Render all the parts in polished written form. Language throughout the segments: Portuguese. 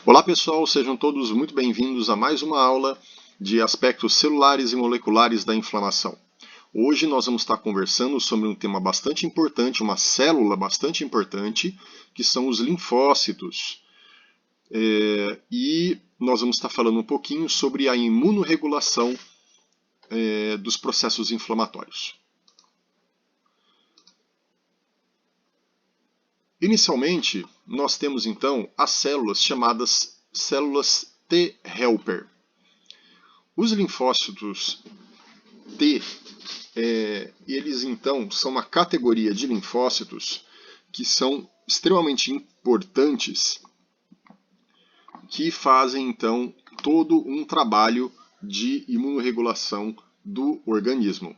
Olá pessoal, sejam todos muito bem-vindos a mais uma aula de aspectos celulares e moleculares da inflamação. Hoje nós vamos estar conversando sobre um tema bastante importante, uma célula bastante importante, que são os linfócitos. E nós vamos estar falando um pouquinho sobre a imunorregulação dos processos inflamatórios. Inicialmente, nós temos então as células chamadas células T helper. Os linfócitos T, eles então são uma categoria de linfócitos que são extremamente importantes, que fazem então todo um trabalho de imunorregulação do organismo.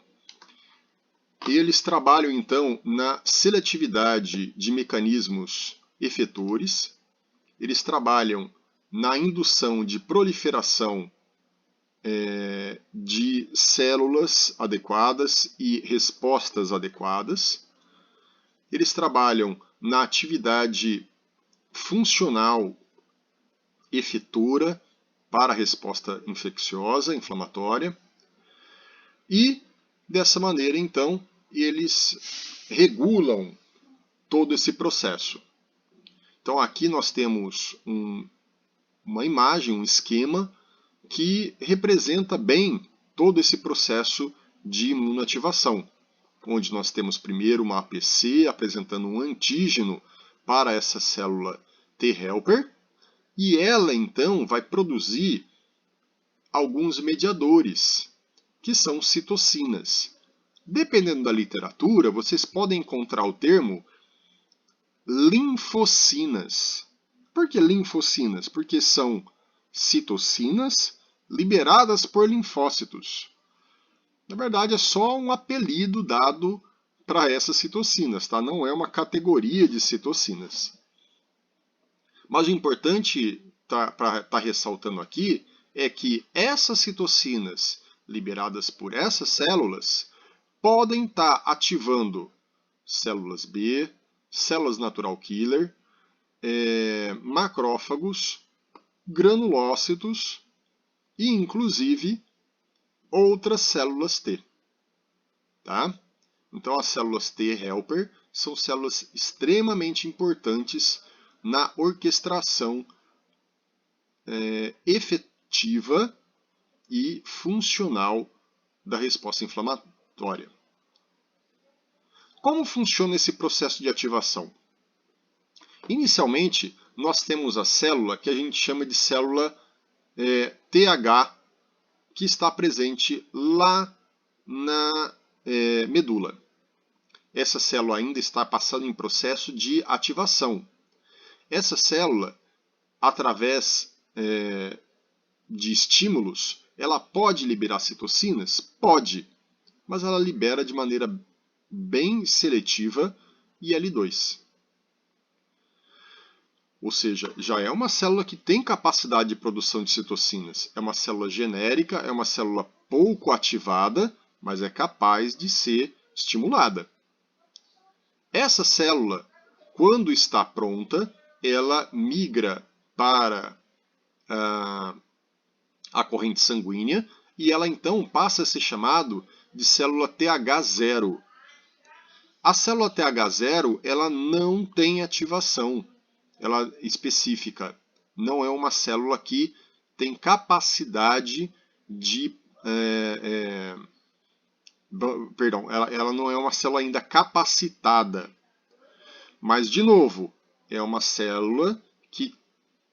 Eles trabalham então na seletividade de mecanismos efetores, eles trabalham na indução de proliferação de células adequadas e respostas adequadas, eles trabalham na atividade funcional efetora para a resposta infecciosa, inflamatória, e dessa maneira então eles regulam todo esse processo. Então aqui nós temos uma imagem, um esquema que representa bem todo esse processo de imunoativação, onde nós temos primeiro uma APC apresentando um antígeno para essa célula T helper, e ela então vai produzir alguns mediadores, que são citocinas. Dependendo da literatura, vocês podem encontrar o termo linfocinas. Por que linfocinas? Porque são citocinas liberadas por linfócitos. Na verdade, é só um apelido dado para essas citocinas, tá? Não é uma categoria de citocinas. Mas o importante para estar ressaltando aqui é que essas citocinas liberadas por essas células podem estar ativando células B, células natural killer, macrófagos, granulócitos e, inclusive, outras células T. Tá? Então, as células T helper são células extremamente importantes na orquestração efetiva e funcional da resposta inflamatória. Como funciona esse processo de ativação? Inicialmente, nós temos a célula que a gente chama de célula TH, que está presente lá na medula. Essa célula ainda está passando em processo de ativação. Essa célula, através de estímulos, ela pode liberar citocinas? Pode, mas ela libera de maneira bem seletiva IL-2. Ou seja, já é uma célula que tem capacidade de produção de citocinas. É uma célula genérica, é uma célula pouco ativada, mas é capaz de ser estimulada. Essa célula, quando está pronta, ela migra para a corrente sanguínea e ela então passa a ser chamada de célula TH0. A célula TH0 ela não tem ativação específica. Não é uma célula que tem capacidade de... perdão, ela não é uma célula ainda capacitada. Mas, de novo, é uma célula que,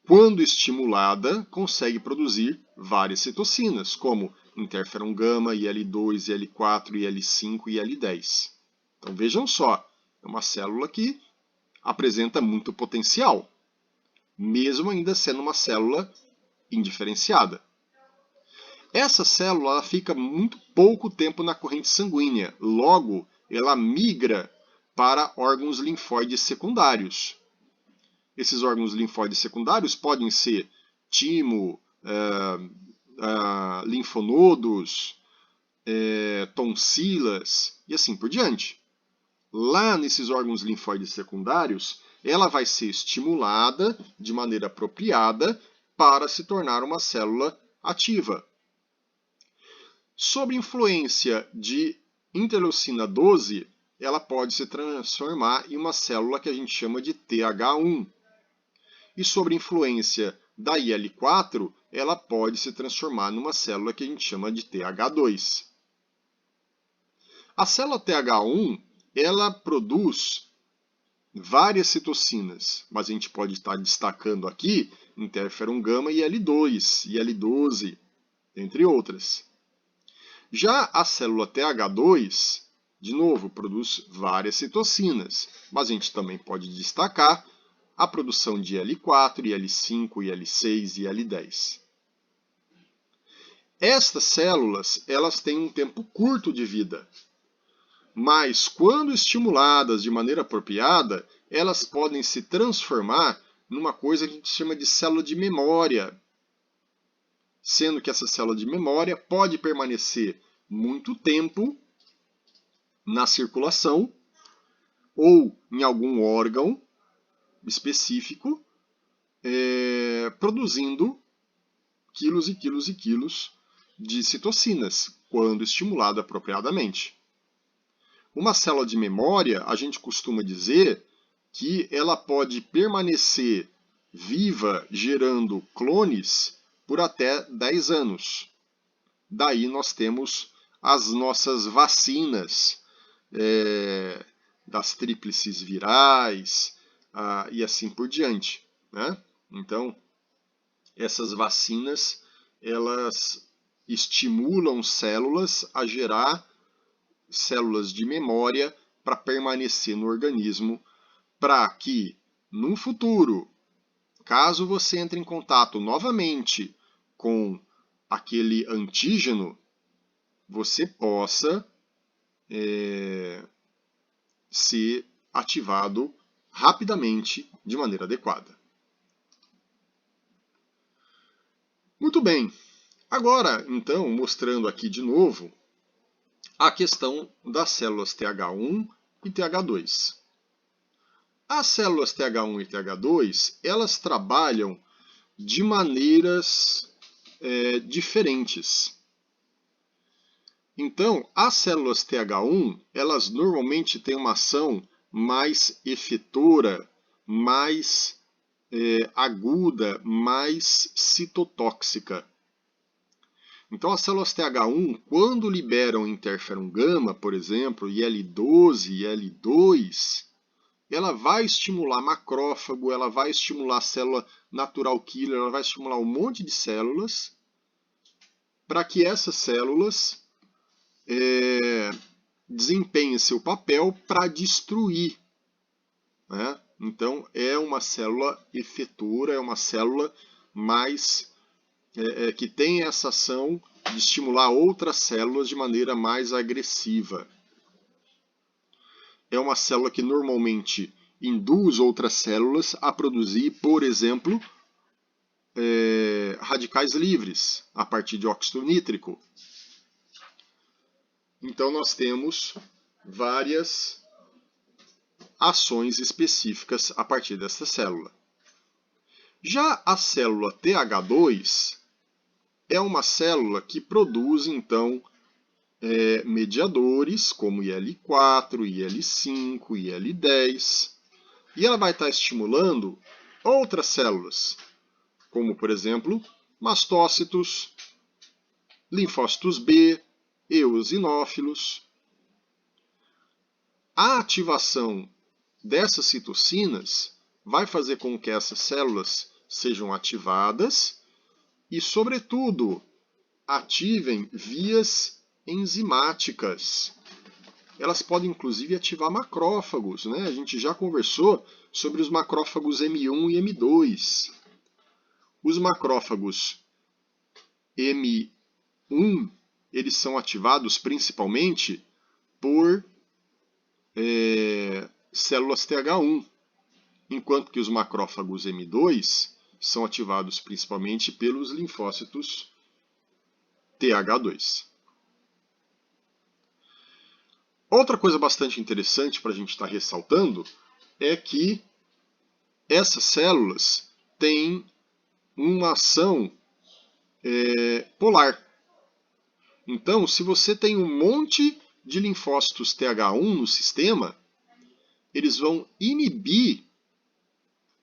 quando estimulada, consegue produzir várias citocinas, como interferon gama, IL-2, IL-4, IL-5 e IL-10. Então vejam só, é uma célula que apresenta muito potencial, mesmo ainda sendo uma célula indiferenciada. Essa célula ela fica muito pouco tempo na corrente sanguínea, logo ela migra para órgãos linfóides secundários. Esses órgãos linfóides secundários podem ser timo, linfonodos, tonsilas e assim por diante. Lá nesses órgãos linfóides secundários, ela vai ser estimulada de maneira apropriada para se tornar uma célula ativa. Sob influência de interleucina 12, ela pode se transformar em uma célula que a gente chama de TH1. E sob influência da IL-4, ela pode se transformar numa célula que a gente chama de TH2. A célula TH1, ela produz várias citocinas, mas a gente pode estar destacando aqui interferon gama e IL-2, IL-12, entre outras. Já a célula TH2, de novo, produz várias citocinas, mas a gente também pode destacar a produção de IL-4, IL-5, IL-6 e IL-10. Estas células, elas têm um tempo curto de vida, mas quando estimuladas de maneira apropriada, elas podem se transformar numa coisa que a gente chama de célula de memória, sendo que essa célula de memória pode permanecer muito tempo na circulação ou em algum órgão específico, produzindo quilos e quilos e quilos de citocinas, quando estimulada apropriadamente. Uma célula de memória, a gente costuma dizer que ela pode permanecer viva gerando clones por até 10 anos. Daí nós temos as nossas vacinas das tríplices virais e assim por diante, né? Então, essas vacinas, elas estimulam células a gerar células de memória para permanecer no organismo, para que, num futuro, caso você entre em contato novamente com aquele antígeno, você possa ser ativado rapidamente de maneira adequada. Muito bem. Agora, então, mostrando aqui de novo a questão das células TH1 e TH2. As células TH1 e TH2, elas trabalham de maneiras diferentes. Então, as células TH1, elas normalmente têm uma ação mais efetora, mais aguda, mais citotóxica. Então, as células TH1, quando liberam interferon gama, por exemplo, IL-12 e IL-2, ela vai estimular macrófago, ela vai estimular célula natural killer, ela vai estimular um monte de células, para que essas células desempenhem seu papel para destruir, né? Então, é uma célula efetora, é uma célula mais que tem essa ação de estimular outras células de maneira mais agressiva. É uma célula que normalmente induz outras células a produzir, por exemplo, radicais livres a partir de óxido nítrico. Então nós temos várias ações específicas a partir dessa célula. Já a célula TH2 é uma célula que produz, então, mediadores como IL-4, IL-5, IL-10, e ela vai estar estimulando outras células, como, por exemplo, mastócitos, linfócitos B, eosinófilos. A ativação dessas citocinas vai fazer com que essas células sejam ativadas e, sobretudo, ativem vias enzimáticas. Elas podem, inclusive, ativar macrófagos, né? A gente já conversou sobre os macrófagos M1 e M2. Os macrófagos M1, eles são ativados principalmente por células TH1, enquanto que os macrófagos M2 são ativados principalmente pelos linfócitos TH2. Outra coisa bastante interessante para a gente estar ressaltando é que essas células têm uma ação polar. Então, se você tem um monte de linfócitos TH1 no sistema, eles vão inibir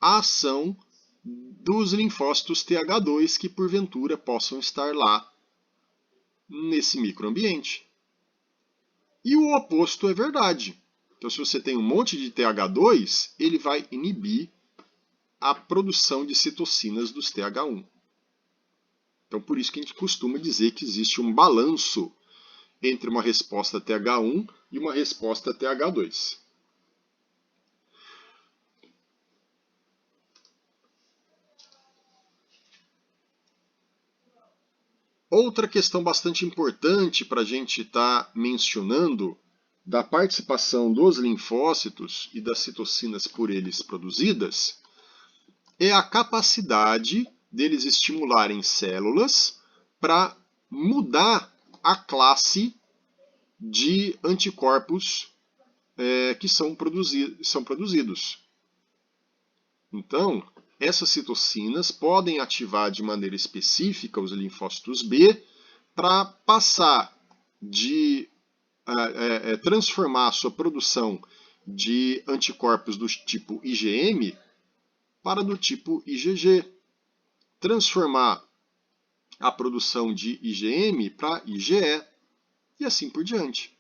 a ação dos linfócitos TH2 que porventura possam estar lá nesse microambiente. E o oposto é verdade. Então, se você tem um monte de TH2, ele vai inibir a produção de citocinas dos TH1. Então, por isso que a gente costuma dizer que existe um balanço entre uma resposta TH1 e uma resposta TH2. Outra questão bastante importante para a gente estar mencionando da participação dos linfócitos e das citocinas por eles produzidas é a capacidade deles estimularem células para mudar a classe de anticorpos que são produzidos. Então, essas citocinas podem ativar de maneira específica os linfócitos B para passar de transformar a sua produção de anticorpos do tipo IgM para do tipo IgG. Transformar a produção de IgM para IgE e assim por diante.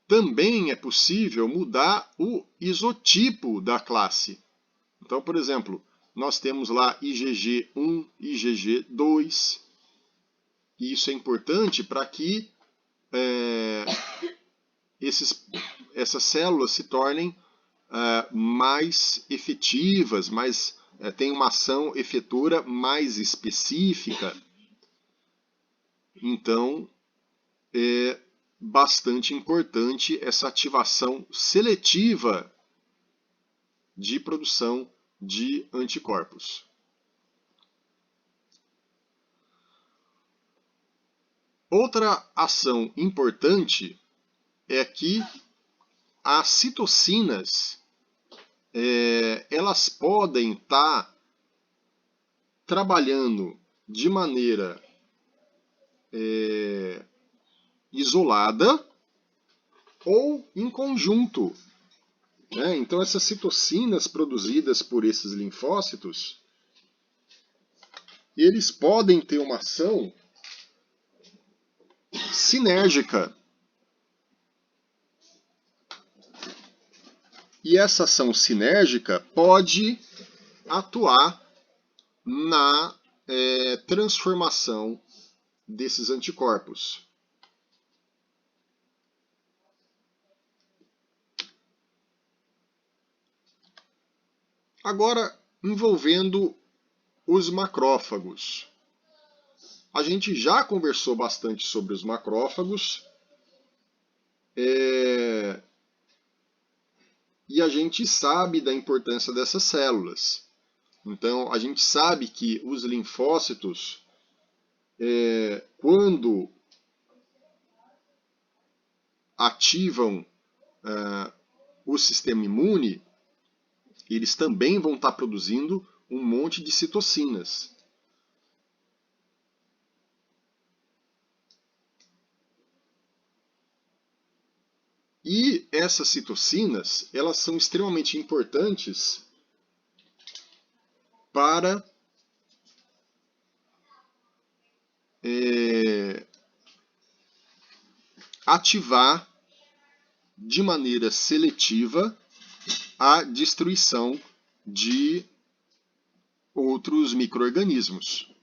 Também é possível mudar o isotipo da classe. Então, por exemplo, nós temos lá IgG1, IgG2. E isso é importante para que essas células se tornem mais efetivas, tenham uma ação efetora mais específica. Então, é bastante importante essa ativação seletiva de produção de anticorpos. Outra ação importante é que as citocinas elas podem estar trabalhando de maneira isolada ou em conjunto. Então, essas citocinas produzidas por esses linfócitos, eles podem ter uma ação sinérgica. E essa ação sinérgica pode atuar na transformação desses anticorpos. Agora, envolvendo os macrófagos. A gente já conversou bastante sobre os macrófagos e a gente sabe da importância dessas células. Então, a gente sabe que os linfócitos, quando ativam o sistema imune, eles também vão estar produzindo um monte de citocinas. E essas citocinas, elas são extremamente importantes para ativar de maneira seletiva a destruição de outros micro-organismos.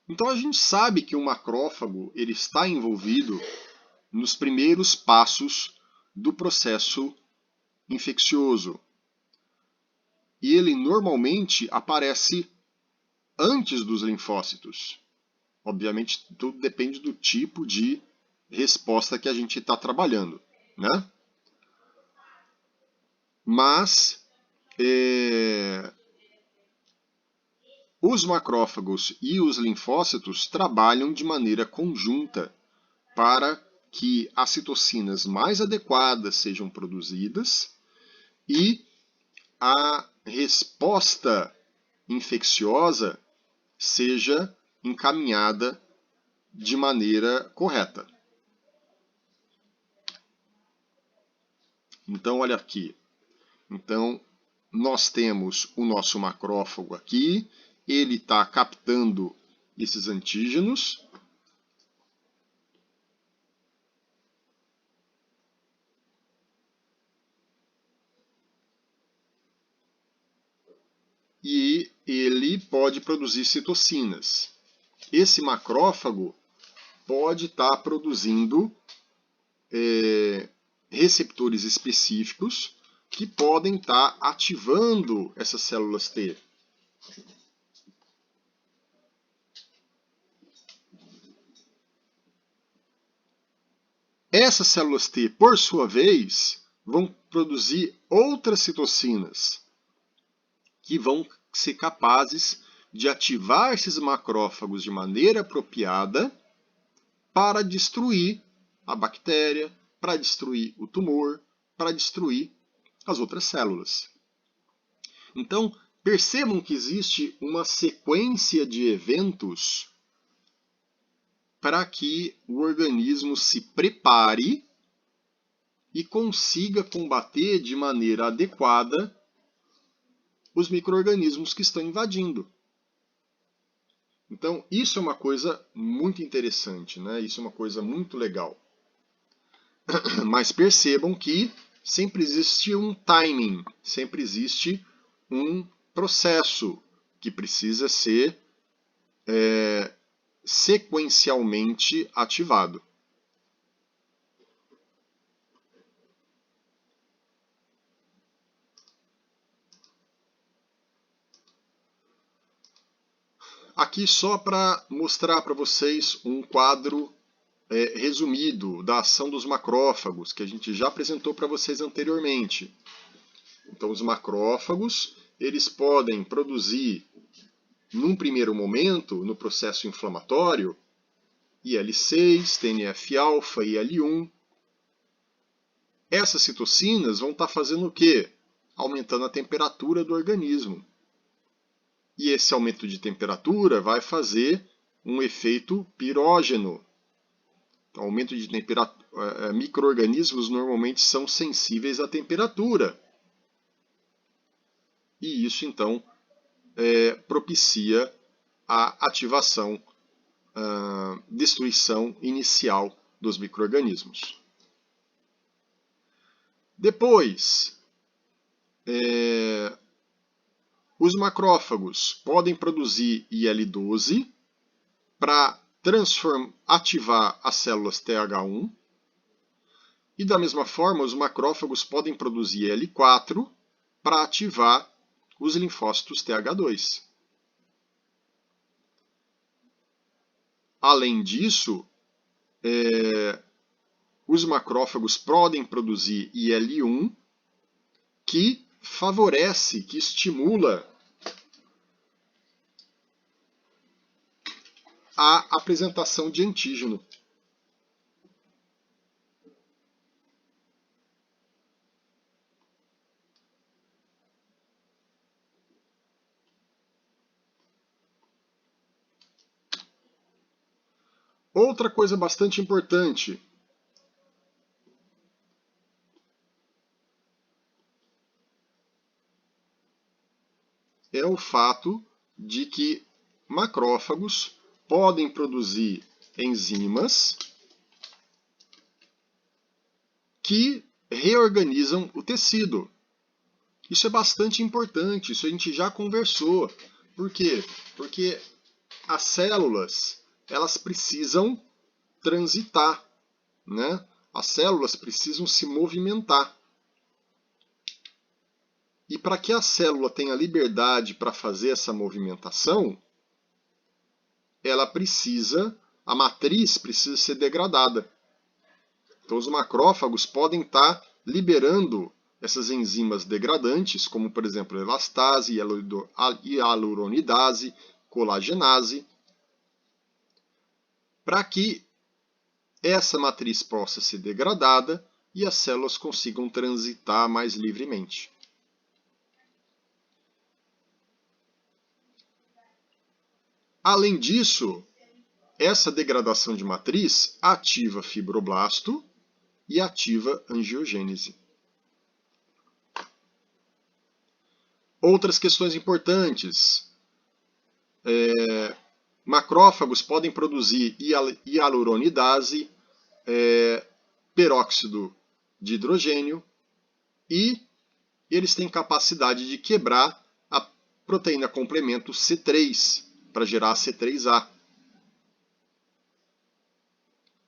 Então a gente sabe que o macrófago ele está envolvido nos primeiros passos do processo infeccioso. E ele normalmente aparece antes dos linfócitos. Obviamente, tudo depende do tipo de resposta que a gente está trabalhando, né? Mas os macrófagos e os linfócitos trabalham de maneira conjunta para que as citocinas mais adequadas sejam produzidas e a resposta infecciosa seja encaminhada de maneira correta. Então, olha aqui. Então, nós temos o nosso macrófago aqui, ele está captando esses antígenos. E ele pode produzir citocinas. Esse macrófago pode estar produzindo receptores específicos que podem estar ativando essas células T. Essas células T, por sua vez, vão produzir outras citocinas que vão ser capazes de ativar esses macrófagos de maneira apropriada para destruir a bactéria, para destruir o tumor, para destruir as outras células. Então, percebam que existe uma sequência de eventos para que o organismo se prepare e consiga combater de maneira adequada os micro-organismos que estão invadindo. Então, isso é uma coisa muito interessante, né? Isso é uma coisa muito legal. Mas percebam que sempre existe um timing, sempre existe um processo que precisa ser sequencialmente ativado. Aqui só para mostrar para vocês um quadro resumido da ação dos macrófagos, que a gente já apresentou para vocês anteriormente. Então, os macrófagos, eles podem produzir, num primeiro momento, no processo inflamatório, IL-6, TNF-alfa e IL-1. Essas citocinas vão estar fazendo o quê? Aumentando a temperatura do organismo. E esse aumento de temperatura vai fazer um efeito pirógeno. Então, aumento de temperatura, micro-organismos normalmente são sensíveis à temperatura. E isso, então, propicia a ativação, destruição inicial dos micro-organismos. Depois, os macrófagos podem produzir IL-12 para ativar as células TH1. E da mesma forma, os macrófagos podem produzir IL-4 para ativar os linfócitos TH2. Além disso, os macrófagos podem produzir IL-1, que favorece, que estimula a apresentação de antígeno. Outra coisa bastante importante é o fato de que macrófagos podem produzir enzimas que reorganizam o tecido. Isso é bastante importante, isso a gente já conversou. Por quê? Porque as células, elas precisam transitar, né? As células precisam se movimentar. E para que a célula tenha liberdade para fazer essa movimentação, a matriz precisa ser degradada. Então os macrófagos podem estar liberando essas enzimas degradantes, como por exemplo elastase, hialuronidase, colagenase, para que essa matriz possa ser degradada e as células consigam transitar mais livremente. Além disso, essa degradação de matriz ativa fibroblasto e ativa angiogênese. Outras questões importantes. Macrófagos podem produzir hialuronidase, peróxido de hidrogênio, e eles têm capacidade de quebrar a proteína complemento C3 para gerar C3A.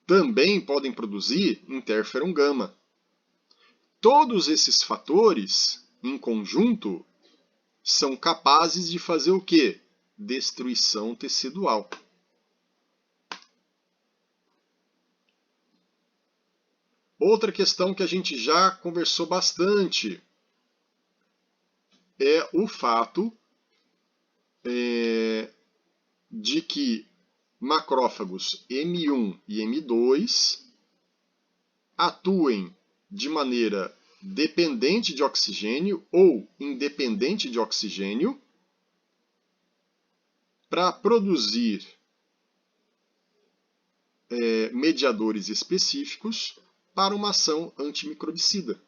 Também podem produzir interferon gama. Todos esses fatores, em conjunto, são capazes de fazer o quê? Destruição tecidual. Outra questão que a gente já conversou bastante é o fato de que macrófagos M1 e M2 atuem de maneira dependente de oxigênio ou independente de oxigênio para produzir mediadores específicos para uma ação antimicrobicida.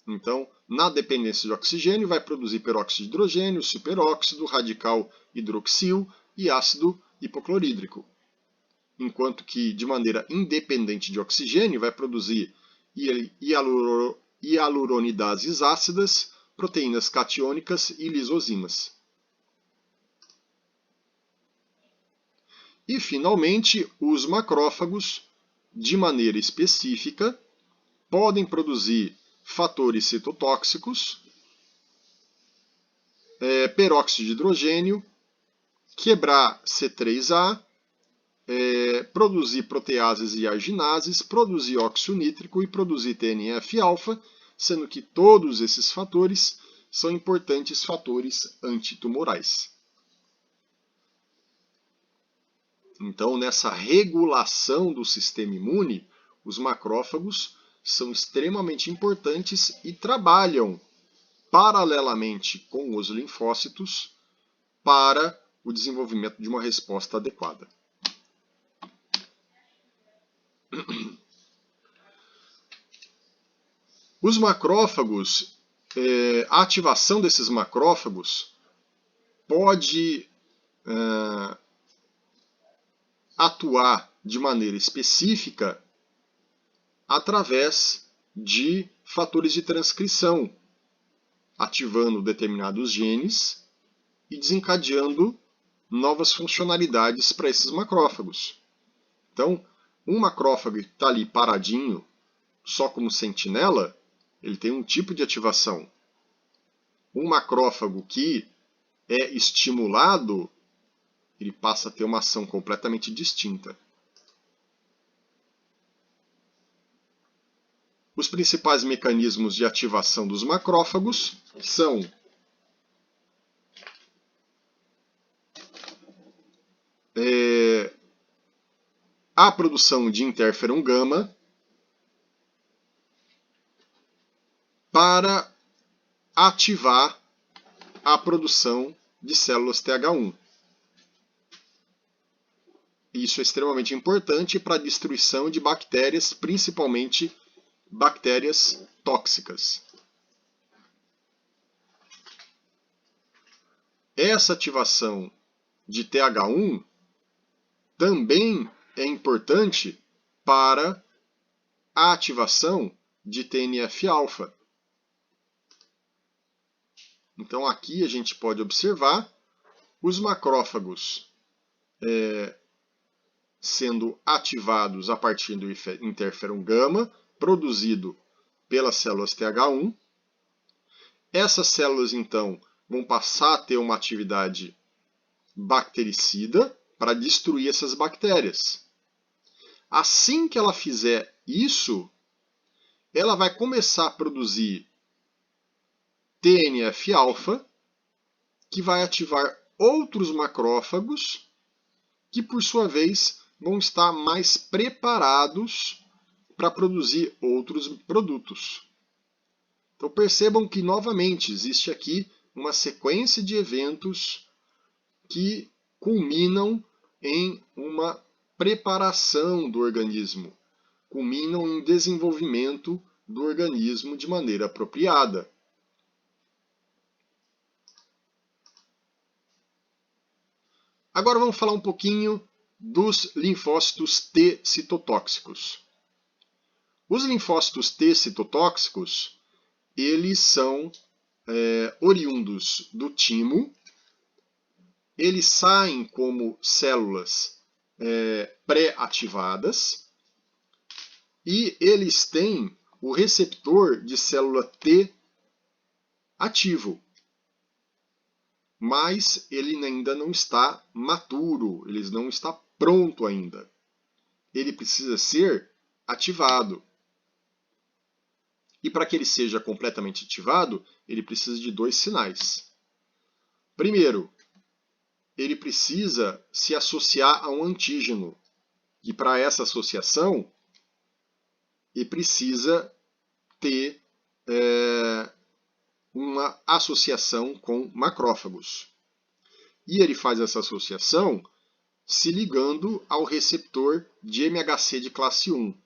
Então, na dependência de oxigênio, vai produzir peróxido de hidrogênio, superóxido, radical hidroxil e ácido hipoclorídrico. Enquanto que, de maneira independente de oxigênio, vai produzir hialuronidases ácidas, proteínas catiônicas e lisosimas. E, finalmente, os macrófagos, de maneira específica, podem produzir fatores citotóxicos, peróxido de hidrogênio, quebrar C3A, produzir proteases e arginases, produzir óxido nítrico e produzir TNF-alfa, sendo que todos esses fatores são importantes fatores antitumorais. Então, nessa regulação do sistema imune, os macrófagos são extremamente importantes e trabalham paralelamente com os linfócitos para o desenvolvimento de uma resposta adequada. Os macrófagos, a ativação desses macrófagos pode atuar de maneira específica através de fatores de transcrição, ativando determinados genes e desencadeando novas funcionalidades para esses macrófagos. Então, um macrófago que está ali paradinho, só como sentinela, ele tem um tipo de ativação. Um macrófago que é estimulado, ele passa a ter uma ação completamente distinta. Os principais mecanismos de ativação dos macrófagos são a produção de interferon gama para ativar a produção de células TH1. Isso é extremamente importante para a destruição de bactérias, principalmente bactérias tóxicas. Essa ativação de TH1 também é importante para a ativação de TNF-alfa. Então aqui a gente pode observar os macrófagos sendo ativados a partir do interferon gama, produzido pelas células TH1. Essas células, então, vão passar a ter uma atividade bactericida para destruir essas bactérias. Assim que ela fizer isso, ela vai começar a produzir TNF-alfa, que vai ativar outros macrófagos, que por sua vez vão estar mais preparados para produzir outros produtos. Então percebam que, novamente, existe aqui uma sequência de eventos que culminam em uma preparação do organismo, culminam em desenvolvimento do organismo de maneira apropriada. Agora vamos falar um pouquinho dos linfócitos T citotóxicos. Os linfócitos T citotóxicos, eles são oriundos do timo, eles saem como células pré-ativadas e eles têm o receptor de célula T ativo, mas ele ainda não está maturo, ele não está pronto ainda. Ele precisa ser ativado. E para que ele seja completamente ativado, ele precisa de 2 sinais. Primeiro, ele precisa se associar a um antígeno. E para essa associação, ele precisa ter uma associação com macrófagos. E ele faz essa associação se ligando ao receptor de MHC de classe 1.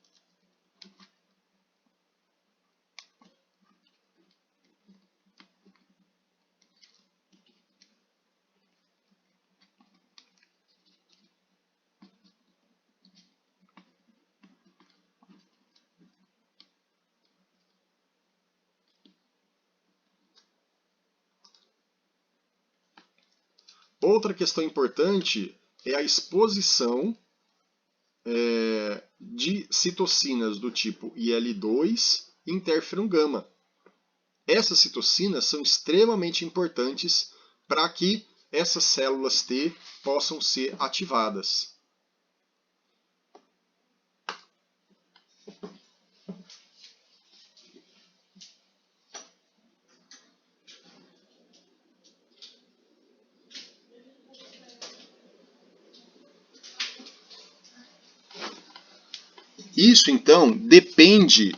Outra questão importante é a exposição de citocinas do tipo IL-2 e interferon gama. Essas citocinas são extremamente importantes para que essas células T possam ser ativadas. Isso, então, depende,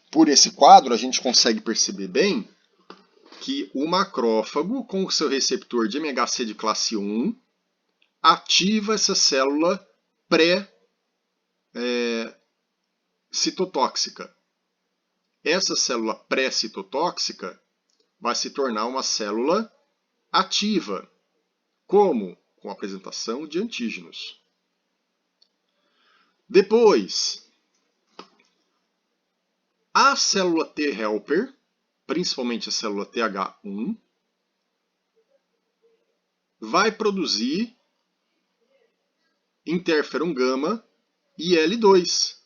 por esse quadro, a gente consegue perceber bem que o macrófago, com o seu receptor de MHC de classe 1, ativa essa célula pré-citotóxica. Essa célula pré-citotóxica vai se tornar uma célula ativa. Como? Com a apresentação de antígenos. Depois, a célula T helper, principalmente a célula TH1, vai produzir interferon gama e IL-2.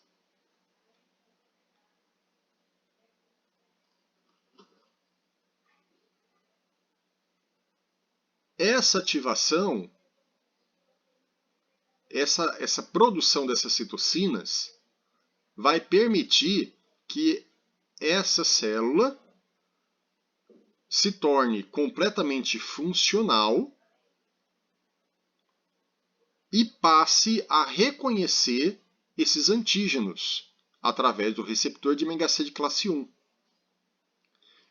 Essa ativação, essa produção dessas citocinas vai permitir que essa célula se torne completamente funcional e passe a reconhecer esses antígenos através do receptor de MHC de classe 1.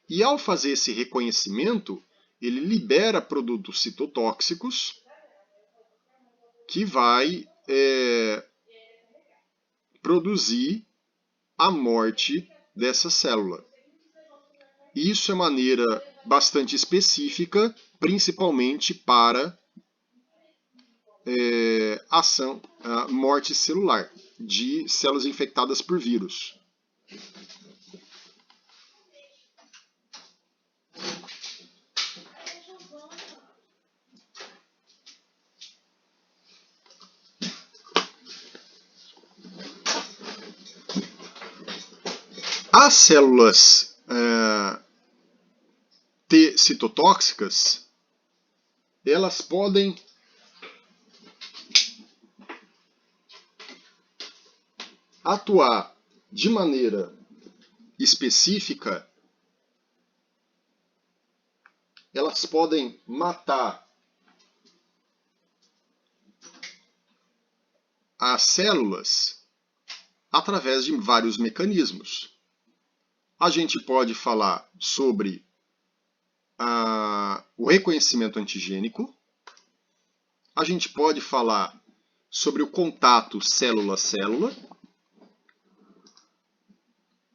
E ao fazer esse reconhecimento, ele libera produtos citotóxicos que vai produzir a morte dessa célula. Isso é maneira bastante específica, principalmente para a morte celular de células infectadas por vírus. As células T citotóxicas, elas podem atuar de maneira específica, elas podem matar as células através de vários mecanismos. A gente pode falar sobre o reconhecimento antigênico, a gente pode falar sobre o contato célula-célula,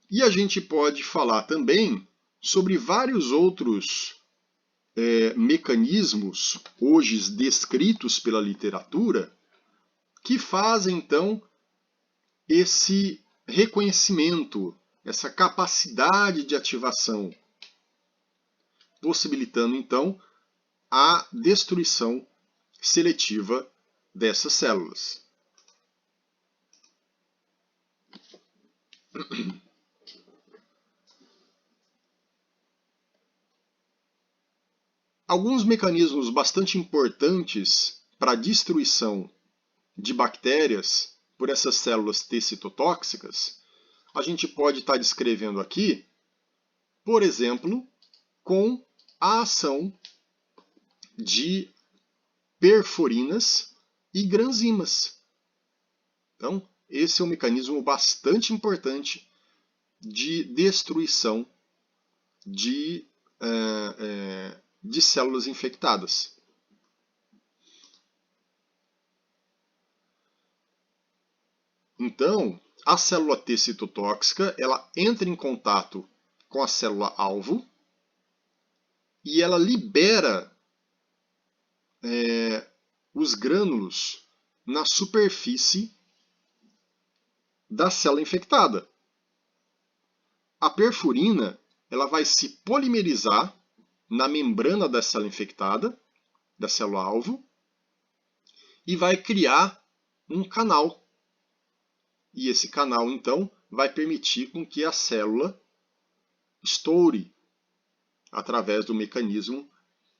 e a gente pode falar também sobre vários outros mecanismos, hoje descritos pela literatura, que fazem então esse reconhecimento, essa capacidade de ativação, possibilitando então a destruição seletiva dessas células. Alguns mecanismos bastante importantes para a destruição de bactérias por essas células T citotóxicas, a gente pode estar descrevendo aqui, por exemplo, com a ação de perforinas e granzimas. Então, esse é um mecanismo bastante importante de destruição de células infectadas. Então, a célula T citotóxica, ela entra em contato com a célula-alvo e ela libera os grânulos na superfície da célula infectada. A perfurina, ela vai se polimerizar na membrana da célula infectada, da célula-alvo, e vai criar um canal. E esse canal, então, vai permitir com que a célula estoure através do mecanismo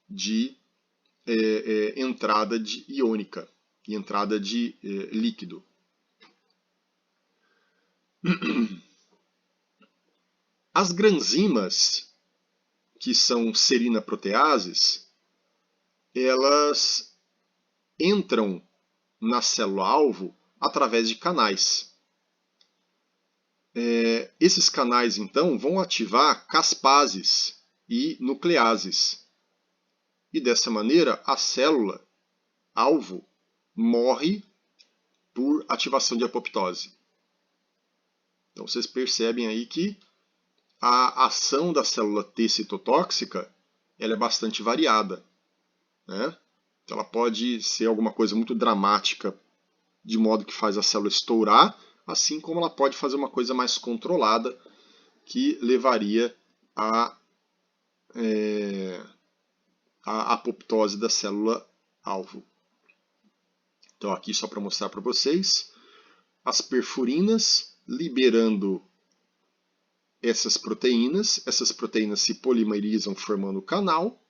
de entrada iônica e entrada de líquido. As granzimas, que são serina-proteases, elas entram na célula-alvo através de canais. Esses canais, então, vão ativar caspases e nucleases. E dessa maneira, a célula-alvo morre por ativação de apoptose. Então, vocês percebem aí que a ação da célula T citotóxica ela é bastante variada, né? Então, ela pode ser alguma coisa muito dramática, de modo que faz a célula estourar, assim como ela pode fazer uma coisa mais controlada, que levaria à apoptose da célula-alvo. Então, aqui só para mostrar para vocês, as perfurinas liberando essas proteínas se polimerizam formando o canal,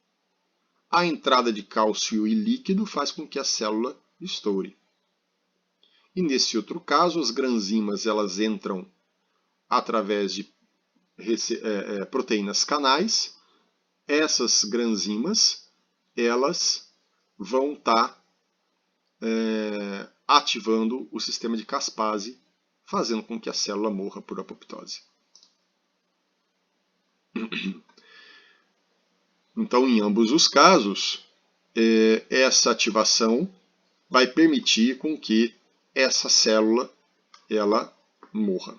a entrada de cálcio e líquido faz com que a célula estoure. E nesse outro caso, as granzimas elas entram através de proteínas canais. Essas granzimas elas vão estar ativando o sistema de caspase, fazendo com que a célula morra por apoptose. Então, em ambos os casos, essa ativação vai permitir com que essa célula ela morra,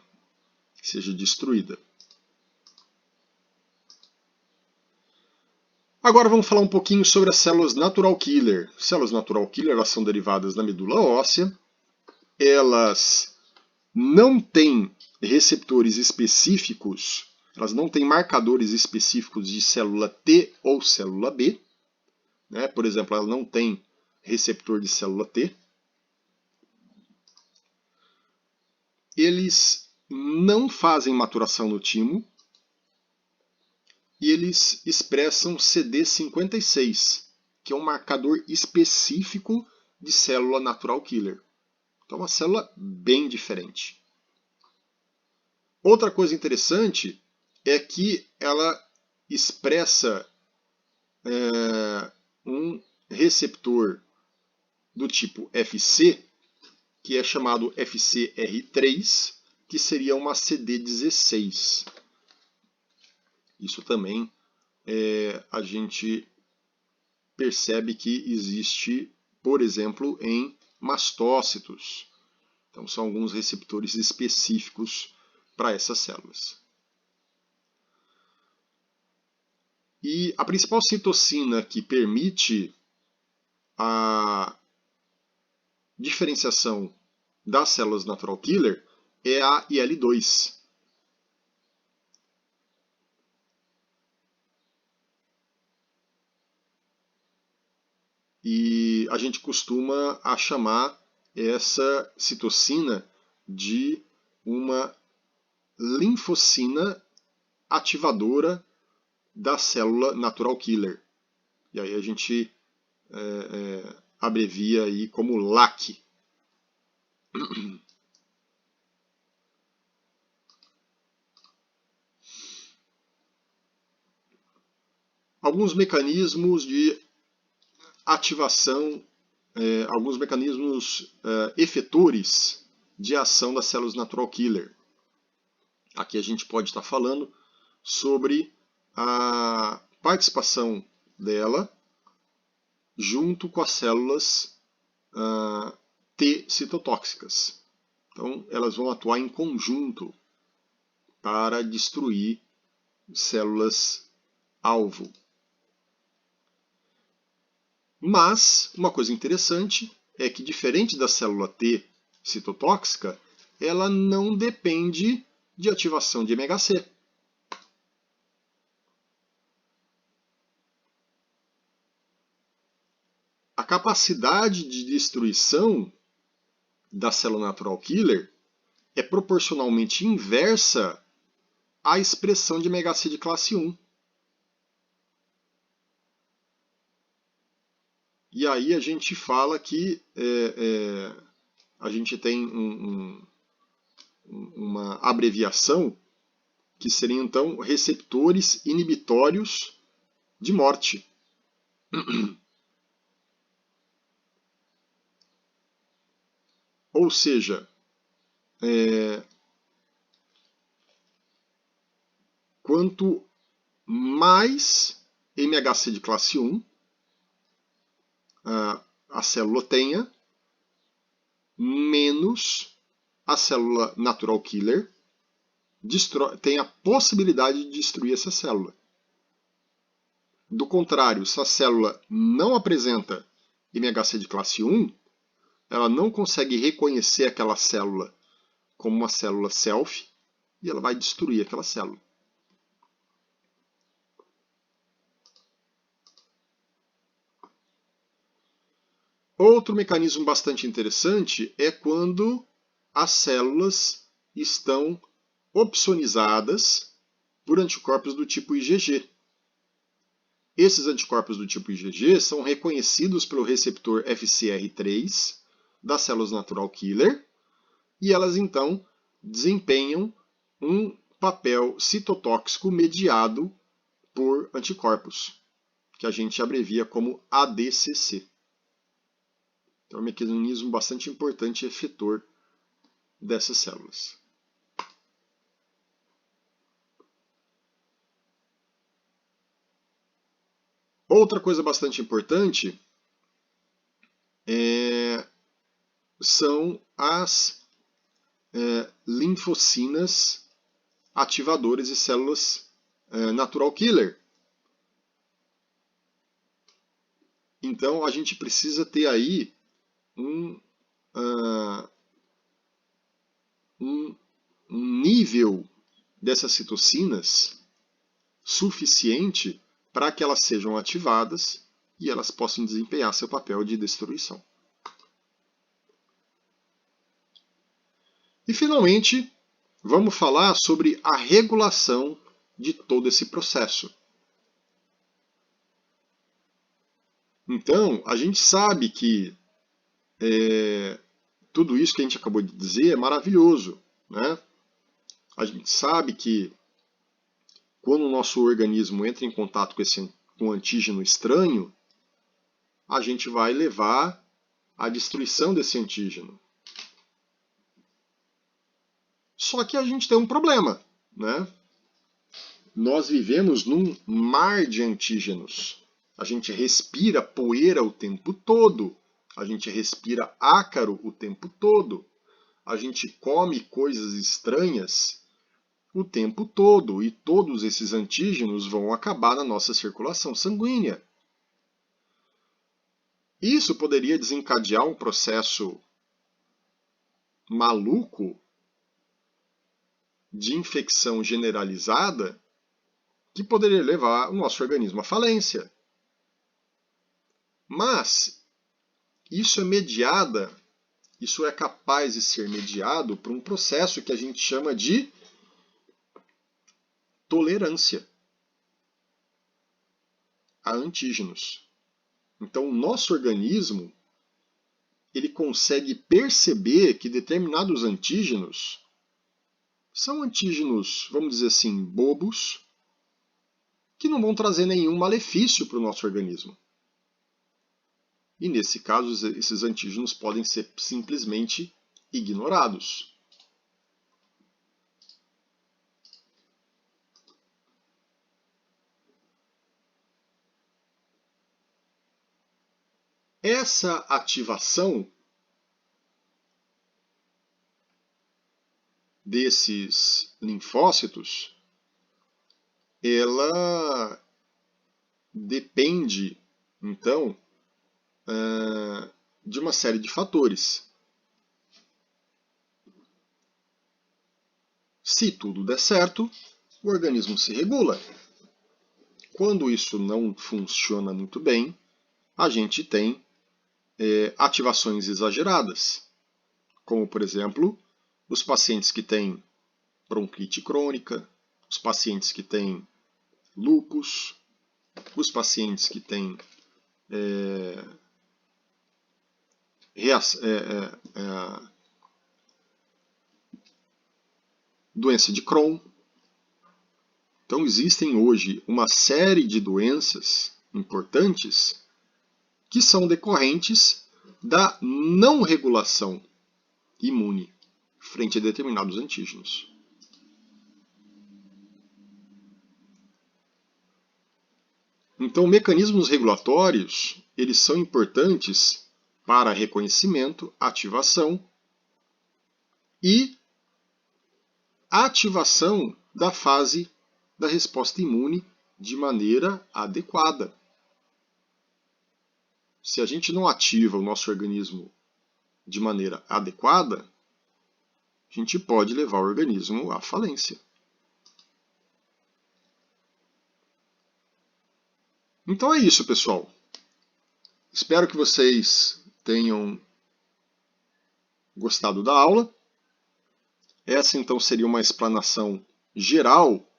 seja destruída. Agora vamos falar um pouquinho sobre as células natural killer. Células natural killer elas são derivadas da medula óssea. Elas não têm receptores específicos, elas não têm marcadores específicos de célula T ou célula B. Né? Por exemplo, ela não tem receptor de célula T. Eles não fazem maturação no timo e eles expressam CD56, que é um marcador específico de célula natural killer. Então, uma célula bem diferente. Outra coisa interessante é que ela expressa um receptor do tipo FC que é chamado FcR3, que seria uma CD16. Isso também a gente percebe que existe, por exemplo, em mastócitos. Então, são alguns receptores específicos para essas células. E a principal citocina que permite a diferenciação das células natural killer é a IL-2. E a gente costuma chamar essa citocina de uma linfocina ativadora da célula natural killer. E aí a gente abrevia aí como LAC. Alguns mecanismos de ativação, alguns mecanismos efetores de ação das células natural killer. Aqui a gente pode estar falando sobre a participação dela junto com as células T citotóxicas. Então, elas vão atuar em conjunto para destruir células-alvo. Mas, uma coisa interessante é que, diferente da célula T citotóxica, ela não depende de ativação de MHC. A capacidade de destruição da célula natural killer é proporcionalmente inversa à expressão de MHC de classe 1. E aí a gente fala que a gente tem uma abreviação que seriam então receptores inibitórios de morte. Ou seja, quanto mais MHC de classe 1 a célula tenha, menos a célula natural killer tem a possibilidade de destruir essa célula. Do contrário, se a célula não apresenta MHC de classe 1, ela não consegue reconhecer aquela célula como uma célula self e ela vai destruir aquela célula. Outro mecanismo bastante interessante é quando as células estão opsonizadas por anticorpos do tipo IgG. Esses anticorpos do tipo IgG são reconhecidos pelo receptor FcR3 das células natural killer e elas então desempenham um papel citotóxico mediado por anticorpos, que a gente abrevia como ADCC. Então é um mecanismo bastante importante e efetor dessas células. Outra coisa bastante importante são as linfocinas ativadoras de células natural killer. Então a gente precisa ter aí um nível dessas citocinas suficiente para que elas sejam ativadas e elas possam desempenhar seu papel de destruição. E finalmente, vamos falar sobre a regulação de todo esse processo. Então, a gente sabe que tudo isso que a gente acabou de dizer é maravilhoso, né? A gente sabe que quando o nosso organismo entra em contato com um antígeno estranho, a gente vai levar à destruição desse antígeno. Só que a gente tem um problema, né? Nós vivemos num mar de antígenos. A gente respira poeira o tempo todo. A gente respira ácaro o tempo todo. A gente come coisas estranhas o tempo todo. E todos esses antígenos vão acabar na nossa circulação sanguínea. Isso poderia desencadear um processo maluco de infecção generalizada que poderia levar o nosso organismo à falência. Mas isso é capaz de ser mediado por um processo que a gente chama de tolerância a antígenos. Então, o nosso organismo ele consegue perceber que determinados antígenos são antígenos, vamos dizer assim, bobos, que não vão trazer nenhum malefício para o nosso organismo. E nesse caso, esses antígenos podem ser simplesmente ignorados. Essa ativação desses linfócitos, ela depende, então, de uma série de fatores. Se tudo der certo, o organismo se regula. Quando isso não funciona muito bem, a gente tem ativações exageradas, como, por exemplo, os pacientes que têm bronquite crônica, os pacientes que têm lúpus, os pacientes que têm doença de Crohn. Então existem hoje uma série de doenças importantes que são decorrentes da não regulação imune frente a determinados antígenos. Então, mecanismos regulatórios, eles são importantes para reconhecimento, ativação e ativação da fase da resposta imune de maneira adequada. Se a gente não ativa o nosso organismo de maneira adequada, a gente pode levar o organismo à falência. Então é isso, pessoal. Espero que vocês tenham gostado da aula. Essa então seria uma explanação geral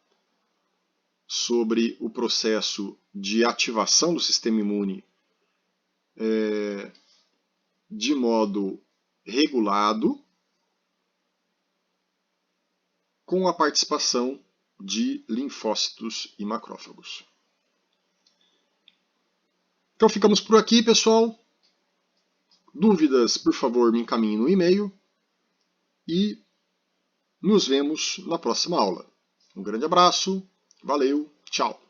sobre o processo de ativação do sistema imune de modo regulado, com a participação de linfócitos e macrófagos. Então ficamos por aqui, pessoal. Dúvidas, por favor, me encaminhem no e-mail e nos vemos na próxima aula. Um grande abraço, valeu, tchau!